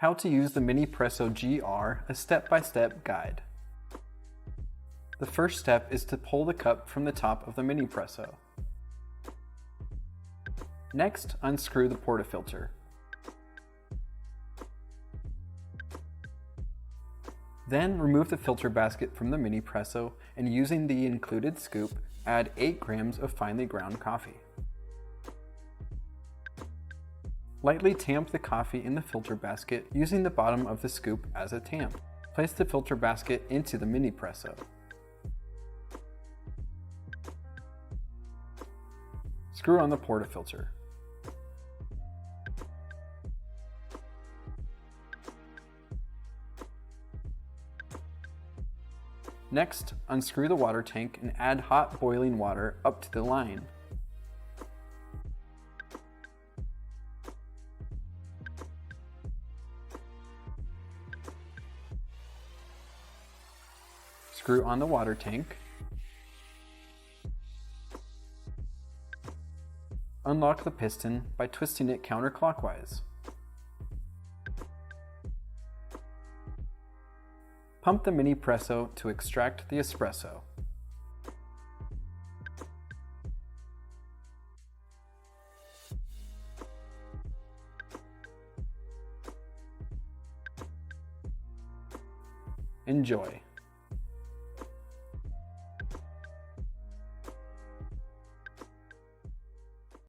How to use the Minipresso GR, a step-by-step guide. The first step is to pull the cup from the top of the Minipresso. Next, unscrew the portafilter. Then remove the filter basket from the Minipresso and using the included scoop, add 8 grams of finely ground coffee. Lightly tamp the coffee in the filter basket using the bottom of the scoop as a tamp. Place the filter basket into the Minipresso. Screw on the portafilter. Next, unscrew the water tank and add hot boiling water up to the line. Screw on the water tank. Unlock the piston by twisting it counterclockwise. Pump the Minipresso to extract the espresso. Enjoy!